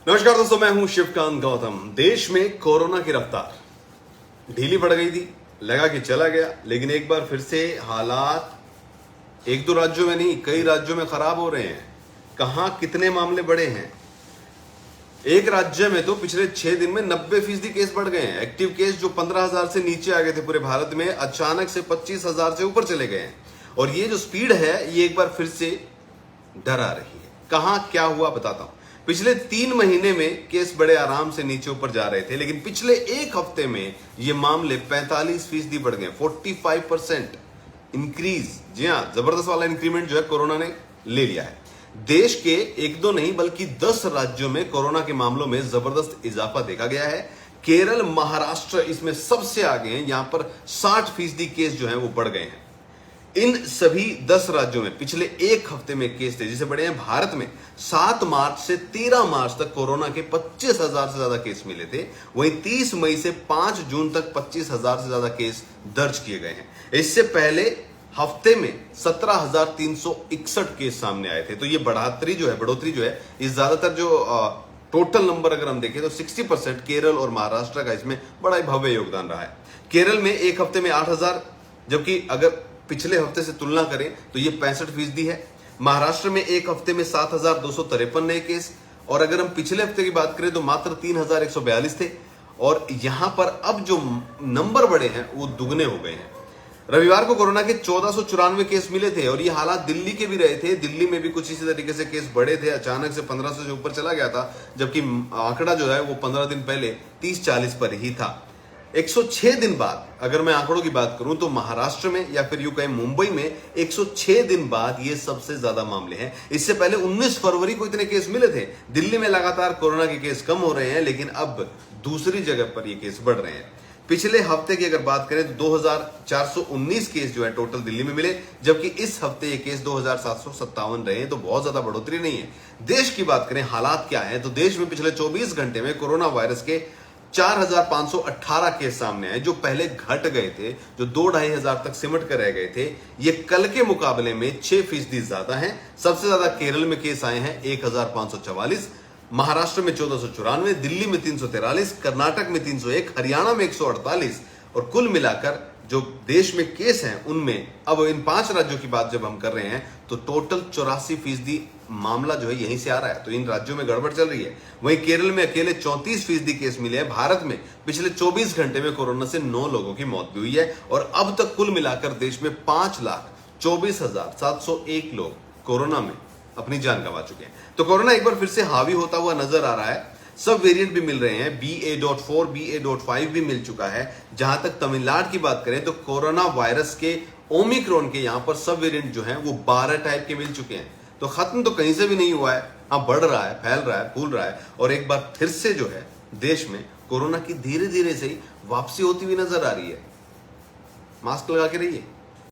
नमस्कार दोस्तों, मैं हूं शिवकांत गौतम। देश में कोरोना की रफ्तार ढीली पड़ गई थी, लगा कि चला गया, लेकिन एक बार फिर से हालात एक दो राज्यों में नहीं, कई राज्यों में खराब हो रहे हैं। कहां कितने मामले बढ़े हैं? एक राज्य में तो पिछले 6 दिन में 90% केस बढ़ गए हैं। एक्टिव केस जो 15,000 से नीचे आ गए थे पूरे भारत में, अचानक से 25,000 से ऊपर चले गए हैं। और ये जो स्पीड है, ये एक बार फिर से डरा रही है। कहां क्या हुआ बताता हूं। पिछले 3 महीने में केस बड़े आराम से नीचे ऊपर जा रहे थे, लेकिन पिछले एक हफ्ते में ये मामले 45% बढ़ गए। 45% इंक्रीज। जी हां, जबरदस्त वाला इंक्रीमेंट जो है कोरोना ने ले लिया है। देश के एक दो नहीं बल्कि 10 राज्यों में कोरोना के मामलों में जबरदस्त इजाफा देखा गया है। केरल, महाराष्ट्र इसमें सबसे आगे हैं। यहां पर 60% केस जो है वो बढ़ गए हैं। इन सभी 10 राज्यों में पिछले एक हफ्ते में केस तेजी से बढ़े हैं। भारत में 7 मार्च से 13 मार्च तक कोरोना के 25,000 से ज्यादा केस मिले थे। वहीं 30 मई से 5 जून तक 25,000 से ज्यादा केस दर्ज किए गए हैं। इससे पहले हफ्ते में 17,361 केस सामने आए थे। तो ये बढ़ोतरी जो है ये ज्यादातर जो टोटल नंबर अगर हम देखें तो 60% केरल और महाराष्ट्र का इसमें बड़ा ही भव्य योगदान रहा है। केरल में एक हफ्ते में 8,000, जबकि अगर पिछले हफ्ते से तुलना करें तो ये 65% है। महाराष्ट्र में एक हफ्ते में 7,253 नए केस, और अगर हम पिछले हफ्ते की बात करें तो मात्र 3,142 थे। और यहां पर अब जो नंबर बढ़े हैं वो दुगने हो गए हैं। रविवार को कोरोना के 1494 केस मिले थे, और ये हालात दिल्ली के भी रहे थे। दिल्ली में भी कुछ इसी तरीके से केस बढ़े थे, अचानक से 1500 से ऊपर चला गया था, जबकि आंकड़ा जो है वो 15 दिन पहले 30-40 पर ही था। 106 दिन बाद अगर मैं आंकड़ों की बात करूं तो महाराष्ट्र में या फिर यूं कहें मुंबई में 106 दिन बाद ये सबसे ज्यादा मामले हैं। इससे पहले 19 फरवरी को इतने केस मिले थे। दिल्ली में लगातार कोरोना के केस कम हो रहे हैं, लेकिन अब दूसरी जगह पर ये केस बढ़ रहे हैं। पिछले हफ्ते की अगर बात करें तो 2,419 केस जो है टोटल दिल्ली में मिले, जबकि इस हफ्ते ये केस 2,757 रहे हैं। तो बहुत ज्यादा बढ़ोतरी नहीं है। देश की बात करें, हालात क्या है, तो देश में पिछले 24 घंटे में कोरोना वायरस के 4,518 केस सामने आए, जो पहले घट गए थे, जो 2-2.5 हजार तक सिमट कर रह गए थे। ये कल के मुकाबले में 6% ज्यादा हैं। सबसे ज्यादा केरल में केस आए हैं 1,544, महाराष्ट्र में 1,494, दिल्ली में 343, कर्नाटक में 301, हरियाणा में 148, और कुल मिलाकर जो देश में केस हैं उनमें अब इन 5 राज्यों की बात जब हम कर रहे हैं तो टोटल 84% मामला जो है यहीं से आ रहा है। तो इन राज्यों में गड़बड़ चल रही है। वहीं केरल में अकेले 34% केस मिले हैं। भारत में पिछले 24 घंटे में कोरोना से 9 लोगों की मौत भी हुई है, और अब तक कुल मिलाकर देश में 5,24,701 लोग कोरोना में अपनी जान गंवा चुके हैं। तो कोरोना एक बार फिर से हावी होता हुआ नजर आ रहा है। सब वेरिएंट भी मिल रहे हैं। BA.4, BA.5 भी मिल चुका है। जहां तक तमिलनाडु की बात करें तो कोरोना वायरस के ओमिक्रॉन के यहां पर सब वेरिएंट जो हैं वो 12 टाइप के मिल चुके हैं। तो खत्म तो कहीं से भी नहीं हुआ है। हाँ, बढ़ रहा है, फैल रहा है, फूल रहा है, और एक बार फिर से जो है देश में कोरोना की धीरे धीरे से ही वापसी होती हुई नजर आ रही है। मास्क लगा के रहिए।